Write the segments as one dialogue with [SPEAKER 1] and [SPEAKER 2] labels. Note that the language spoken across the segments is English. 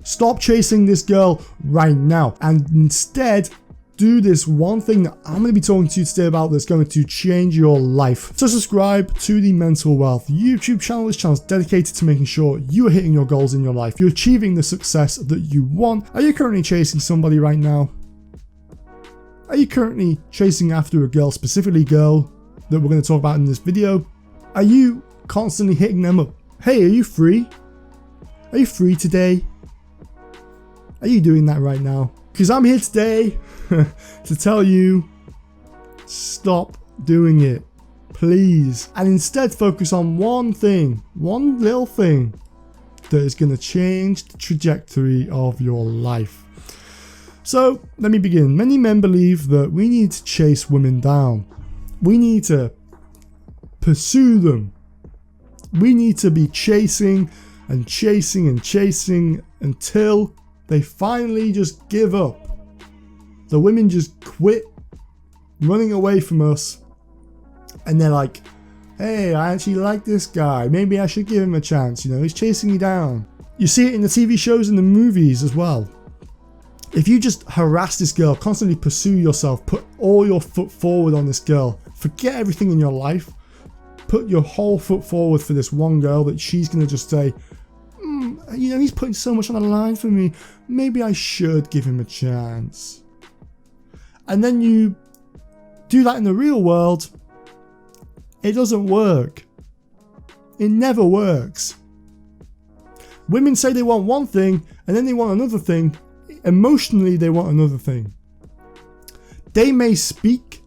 [SPEAKER 1] Stop chasing this girl right now and instead do this one thing that I'm going to be talking to you today about that's going to change your life. So subscribe to the Mental Wealth YouTube channel. This channel is dedicated to making sure you are hitting your goals in your life. You're achieving the success that you want. Are you currently chasing somebody right now? Are you currently chasing after a girl, specifically girl that we're going to talk about in this video? Are you constantly hitting them up? Hey, are you free? Are you free today? Are you doing that right now? Because I'm here today to tell you, stop doing it, please. And instead focus on one thing, one little thing that is going to change the trajectory of your life. So let me begin. Many men believe that we need to chase women down. We need to pursue them. We need to be chasing and chasing and chasing until they finally just give up. The women just quit running away from us and they're like, hey, I actually like this guy. Maybe I should give him a chance. You know, he's chasing me down. You see it in the TV shows and the movies as well. If you just harass this girl, constantly pursue yourself, put all your foot forward on this girl, forget everything in your life, put your whole foot forward for this one girl that she's going to just say, you know, he's putting so much on the line for me. Maybe I should give him a chance. And then you do that in the real world. It doesn't work. It never works. Women say they want one thing and then they want another thing. Emotionally, they want another thing. They may speak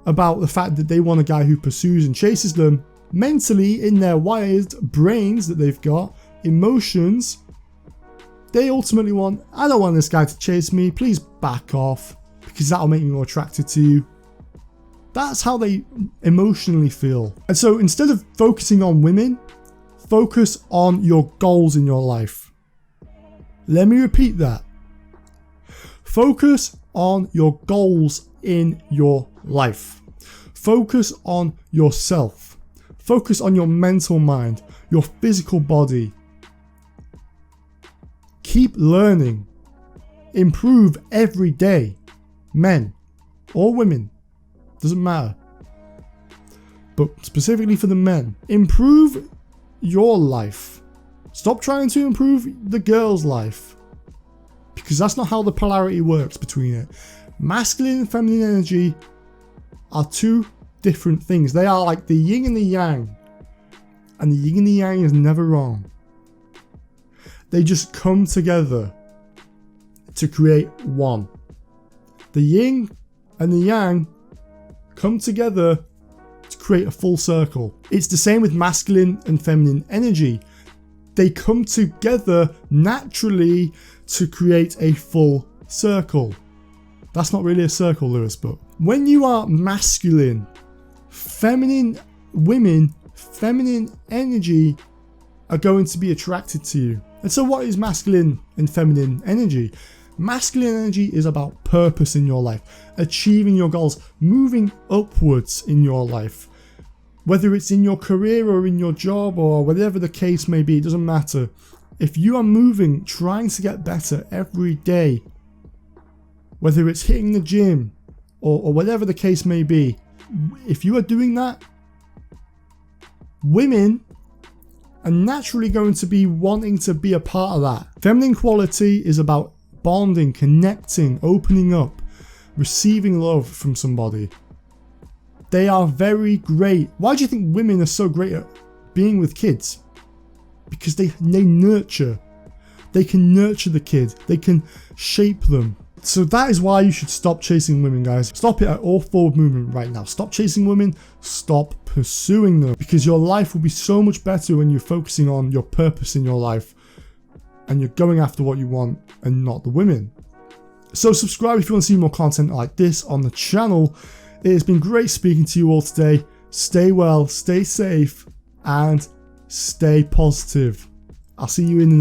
[SPEAKER 1] about the fact that they want a guy who pursues and chases them. Mentally, in their wired brains that they've got, emotions, they ultimately want, I don't want this guy to chase me, please back off, because that'll make me more attracted to you. That's how they emotionally feel. And so instead of focusing on women, focus on your goals in your life. Let me repeat that. Focus on your goals in your life. Focus on yourself. Focus on your mental mind, your physical body. Keep learning. Improve every day. Men or women, doesn't matter. But specifically for the men, improve your life. Stop trying to improve the girl's life, because that's not how the polarity works between it. Masculine and feminine energy are two different things. They are like the yin and the yang, and the yin and the yang is never wrong. They just come together to create one. The yin and the yang come together to create a full circle. It's the same with masculine and feminine energy. They come together naturally to create a full circle. That's not really a circle, Lewis, but when you are masculine, feminine women, feminine energy are going to be attracted to you. And so what is masculine and feminine energy? Masculine energy is about purpose in your life, achieving your goals, moving upwards in your life. Whether it's in your career or in your job or whatever the case may be, it doesn't matter. If you are moving, trying to get better every day, whether it's hitting the gym or whatever the case may be, if you are doing that, women are naturally going to be wanting to be a part of that. Feminine quality is about bonding, connecting, opening up, receiving love from somebody. They are very great. Why do you think women are so great at being with kids? Because they nurture. They can nurture the kid. They can shape them. So that is why you should stop chasing women, guys. Stop it at all forward movement right now. Stop chasing women. Stop pursuing them. Because your life will be so much better when you're focusing on your purpose in your life and you're going after what you want and not the women. So subscribe if you want to see more content like this on the channel. It has been great speaking to you all today. Stay well, stay safe, and stay positive. I'll see you in the next